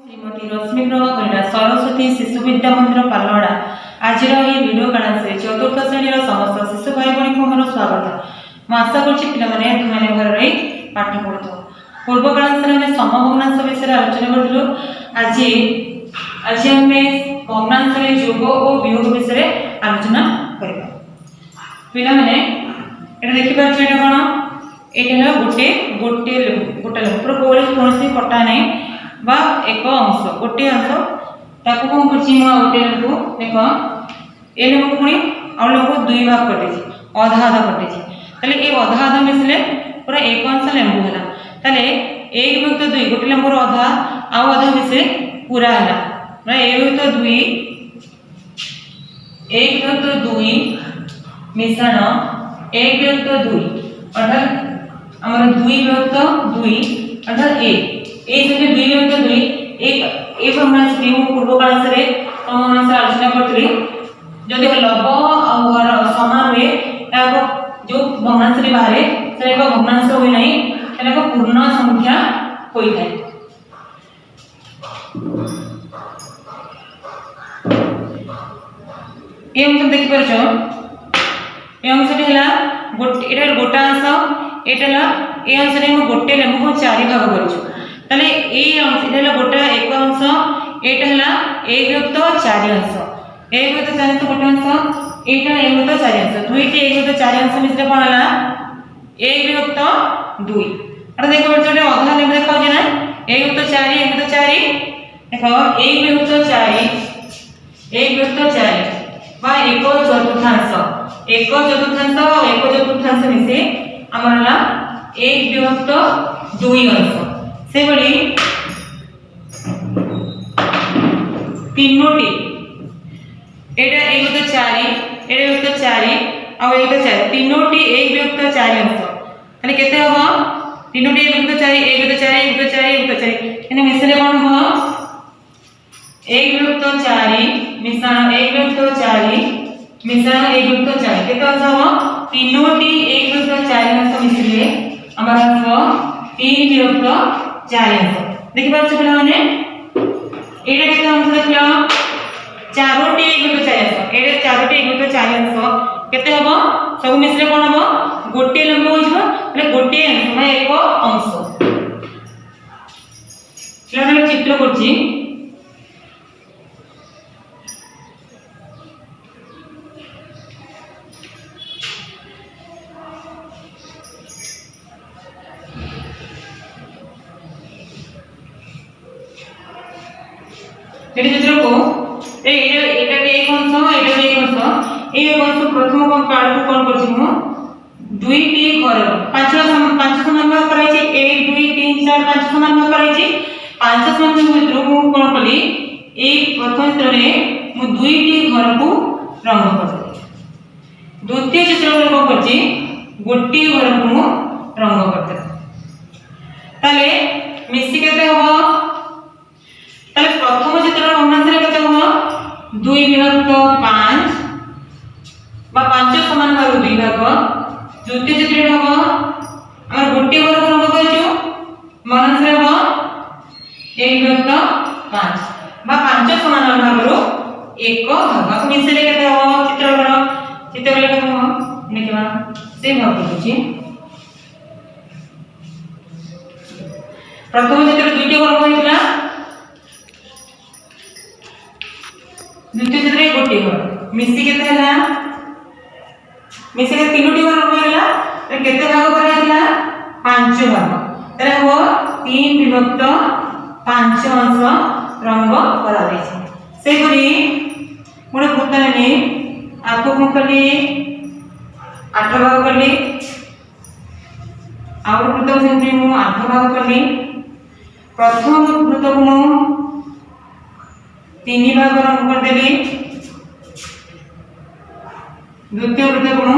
श्रीमती रश्मि प्रभा सरस्वती शिशु विद्या मंदिर पालड़ा आज video class चतुर्थ श्रेणी समस्त शिशु भाई भाई को मोर स्वागत। मैं आशा करें घर रही पाठ पढ़ु। पूर्व क्लास समभग्नांश विषय आलोचना करूँ। आज आज आम भग्नांश जोग और वियोग विषय आलोचना करवा। पिला माने एटा देखि पाछे एटा कोन एटा गोटे गोटे गोटे पूरा कौन कटा नहीं बा एक अंश गोटे अंश ताको कौन करछि म गोटे को देख ए लोक पुणी आ लोक दुई भाग कटेछि आधा आधा कटेछि तले ए आधा आधा मिसले पूरा एक अंश लेंबू हला तले 1/2 गोटे लेंबूर आधा आ आधा मिसे पूरा हला मतलब 1/2 मिश्रण 1/2 अर्थात हमर 2/2 अर्थात एक भग्नांश पूर्व क्लास आलोचना करी जदि लव और समान हुए जो भग्नांश बाहर से भग्नांश हुए ना पूर्ण संख्या होता है। ये अंश देखिपार ये अंशटी है गोटे गोटा अंश एटा ये अंश गोटे लेंबू को 4 भाग कर तले ए अंश इला गोटा एक अंश एटा हला 1/4 अंश 1/4 अंश गोटे अंश एटा 1/4 अंश दुईटी 1/4 अंश मिसले कोन हला 1/2 अरे देखो बच्चों आधा लेंबू देखा जे ना 1/4 देखो 1/4 बा 1/4 1/4 मिसे हमर हला 1/2 अंश से बड़ी तीनोटी एटा 1/4 आ 1/4 तीनोटी 1/4 अंश माने केते हबो तीनोटी 1/4 एने मिसले कोन हो 1/4 मिश्रण 1/4 मिश्रण 1/4 केते अंश हो तीनोटी 1/4 अंश मिसले हमर हो 3/4 अंश देखि पाछ पिला माने एटा केते अंश देखियो चारोटी 1/4 अंश एटा चारोटी 1/4 अंश केते हबो सब मिसले कोन हबो गोटे लंब हो जबो એટલે गोटे अंश माने एक अंश पिला चित्र करछि ये चित्र को एक अंश एक अंश प्रथम कोन कार्ड को कोन करछि मु दुईटी घर पांच समान भाग कराइछि 1 2 3 4 5 समान भाग कराइछि 5 समान भाग चित्र को कोन कली एक प्रथम चित्र रे मु दुईटी घर को रंग करछि द्वितीय चित्र को कोन करछि गोटी घर को मु रंग करछि ताले मिसी केते हबो ताले प्रथम चित्र भग्नांश केते हो 2/5 बा 5 समान भाग 2 भाग द्वितीय चित्र हो हमर गोटे घर को रंग करछु भग्नांश हो 1/5 बा 5 समान भाग रो एक भाग मिसले केते हो चित्र लेके हो देखिबा से भाग करछि प्रथम चित्र दुईटी घर को हिला द्वितीय चित्र गोटे घर मिसी केते हला मिसी के तीनोटी घर होइला केते भाग कराइला 5 भाग तरे हो 3/5 अंश रंग करा दैछि से परी मोर पुतने आपको को कली 8 भाग करली और पुतक से मु 8 भाग करली प्रथम पुतक मु 3 भाग रंग कर देली द्वितीय वृत्त को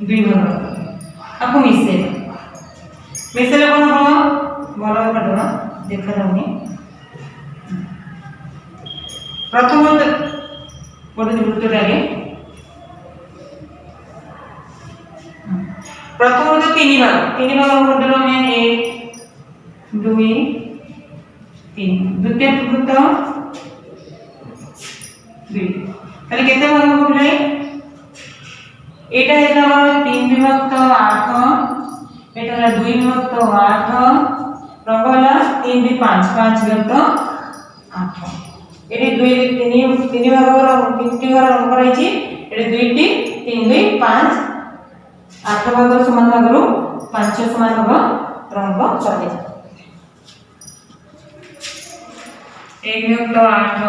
2 भाग आपको मिसले कोन हो भलो पडो देखा जाउनी प्रथम वृत्त आगे प्रथम वृत्त 3 भाग कर देलो में 1 2 3 द्वितीय वृत्त 2 ताले केते भाग हो पिले एटा हेला हमर 3 विभक्त 8 एटा ला 2 विभक्त 8 रंग होला 3 भी 5 5 विभक्त 8 एटी 2 3 भाग रंग 3 भाग रंग कराई छी एटी 2 टी 3 2 5 8 भाग समान भाग रो 5 समान भाग रंग कराई 1 विभक्त 8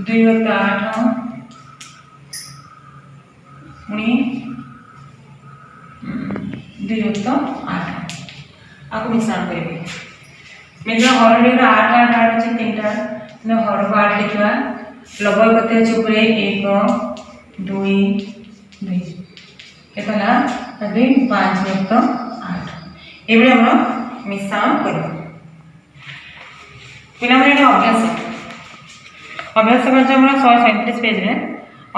2 विभक्त 8 पुणी 2 विभक्त 8 आपको मिश्रण करेंगे मिश्रण हरडी 8 8 8 अछि 3टा ने हर 8 लिखवा लबय कते अछि ऊपर 1 2 2 केतना 2 5 विभक्त 8 एबे हम मिश्रण करब पिला माने अभ्यास अभ्यास कर हमरा 137 पेज रे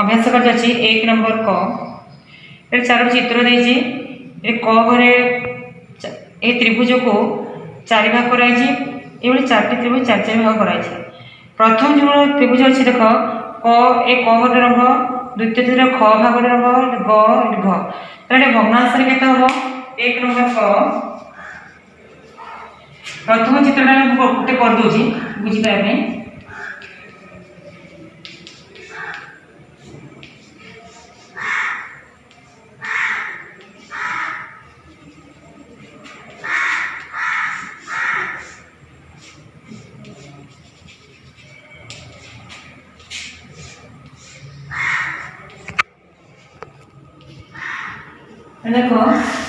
अभ्यास कर अछि 1 नंबर क ए चार चित्र देछि ए क घरे ए त्रिभुज को चार भाग कराई छी एबे चारटी त्रिभुज चार चार भाग कराई छी प्रथम जो त्रिभुज अछि देखो क ए क घरे रंग द्वितीय चित्र ख भाग रंग ग घ तले भग्नांश रे केते हो 1 नंबर क प्रथम चित्रटा गोटे कर दोछि बुझि पाबे देखो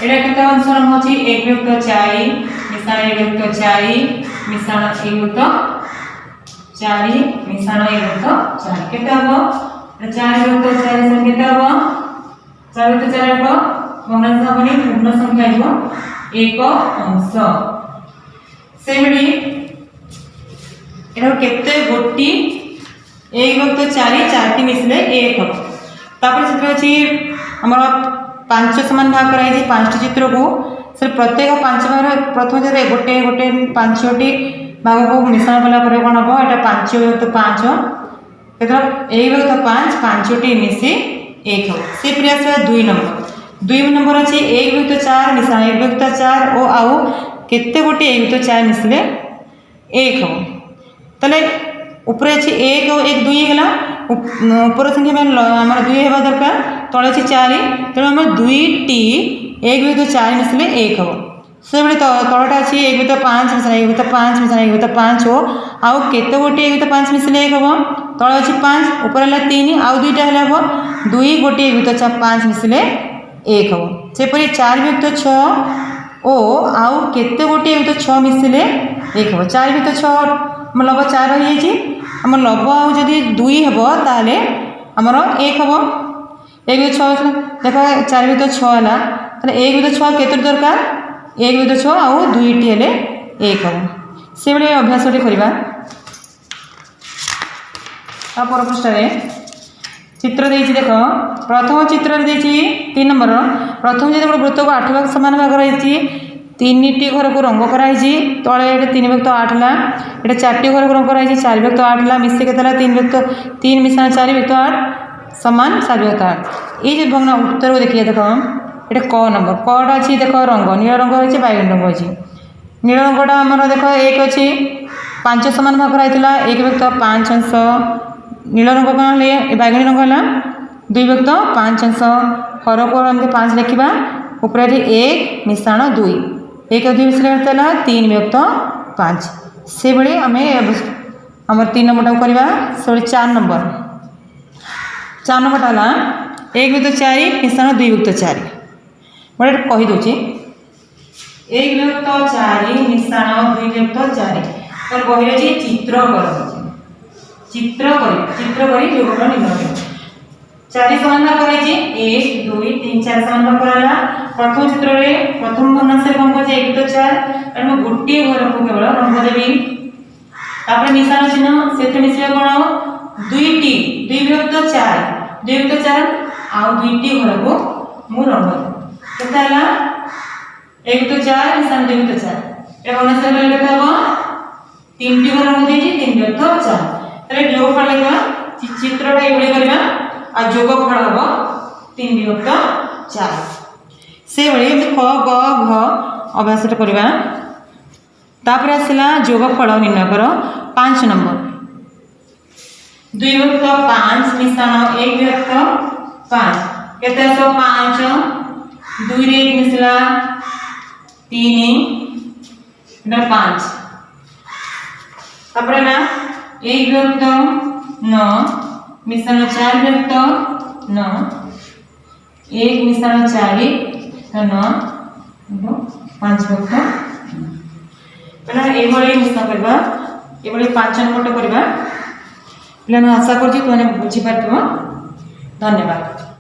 एटा केते अनुसार होची 1 विभक्त 4 मिश्रण 1 विभक्त 4 मिश्रण 1 विभक्त 4 मिश्रण 1 विभक्त 4 केते हबो 4 विभक्त 4 से केते हबो 4 विभक्त 4 हबो भग्नांश हबनी पूर्ण संख्या हबो 1 अंश सेबडी एरो केते गोटी 1 विभक्त 4 चारटी मिसले 1 हबो तापर चित्र अछि हमरा 5 समान भाग कराई जे 5 चित्र को से प्रत्येक 5 भाग प्रथम जे गोटे गोटे 5टी भाग को मिश्रण कला पर कोन हो एटा 5 विभक्त 5 केतरा 1 विभक्त 5 5टी मिसी 1 हो से प्रयास 2 नंबर अछि 1 विभक्त 4 मिश्रण 1 विभक्त 4 ओ आउ केते गोटे 1 विभक्त 4 मिसले 1 हो तले ऊपर अछि 1 और 1 2 गेला ऊपर संख्या में हमर 2 हेबा दरकार तळे अछि 4 तेणु हम 2टी 1 विभक्त 4 मिसले 1 हो से बळे तळटा अछि 1 विभक्त 5 मिसले 1 विभक्त 5 मिसले 1 विभक्त 5 हो आउ केते गोटे 1 विभक्त 5 मिसले 1 हो तळे अछि 5 ऊपर हला 3 आउ 2टा हला हो 2 गोटे 1 विभक्त 5 मिसले 1 हो सेपरि 4 विभक्त 6 ओ आउ केते गोटे 1 विभक्त 6 मिसले 1 हो 4 विभक्त 6 हम लब 4 रही छी हम लब आउ जदि 2 हेबो ताले हमर 1 हेबो 1 विभक्त 6 देखो 4 विभक्त 6 हला ताले 1 विभक्त 6 केते दरकार 1 विभक्त 6 आउ 2टी हेले 1 हेबो से बळे अभ्यास रे करबा आ पर पृष्ठ रे चित्र देछि देखो प्रथम चित्र रे देछि 3 नंबर प्रथम जे वृत्त को 8 भाग समान भाग रहिछि 3टी घर को रंग कराई छी तळे 3 विभक्त 8 ला एटा 4टी घर को रंग कराई छी 4 विभक्त 8 ला मिसे केतला 3 विभक्त 3 मिश्रण 4 विभक्त 8 समान 7 विभक्त 8 ए जे भग्न उत्तर को देखिए देखो एटा क नंबर कटा अछि देखो रंग नील रंग अछि बैगन रंग अछि नील रंगटा हमर देखो 1 अछि 5 समान भाग कराइतला 1 विभक्त 5 अंश नील रंग का ले बैगनी रंग हला 2 विभक्त 5 अंश हर को हम 5 लिखिबा ऊपर 1 मिश्रण 2 1 2 मिश्रण तला 3 विभक्त 5 से बळे हमें हमर 3 नंबर करबा से 4 नंबर हला 1 विभक्त 4 मिश्रण 2 विभक्त 4 बड़े कहि दोछि 1 विभक्त 4 मिश्रण 2 विभक्त 4 पर कहिले जे चित्र करी योगफल निर्णय 4 समान भाग कराई छी 1 2 3 4 समान भाग कराला प्रथम चित्र रे प्रथम भग्नांश रे कोन को 1 विभक्त 4 एनु गोटी घर को केवल रंग देबी तापर मिश्रण चिन्ह सेते मिश्रण कोन 2टी 2 विभक्त 4 2 विभक्त 4 आउ 2टी घर को मु रंग केतला 1 विभक्त 4 मिश्रण 2 विभक्त 4 ए भग्नांश रे केते हो तीन टी घर होते 3 व्यक्त 4 तले जोगफल लिखा चित्रटा एभली करबा आ जोगफल हबो 3 विभक्त 4 से भली ख ग घ अभ्यासटा करबा तापर आसला जोगफल निर्णय कर 5 नंबर 2 विभक्त 5 मिश्रण 1 विभक्त 5 केते आसो 5 2 रे 1 मिसला 3 इधर 5 तापर ना 1 विभक्त 9 मिश्रण 4 विभक्त 9 1 मिश्रण 4 9 5 विभक्त पहला एभली मिश्रण करबा एभली 5 नंबर करबा पिलाने आशा करछि तुमने बुझी पारथिबो धन्यवाद।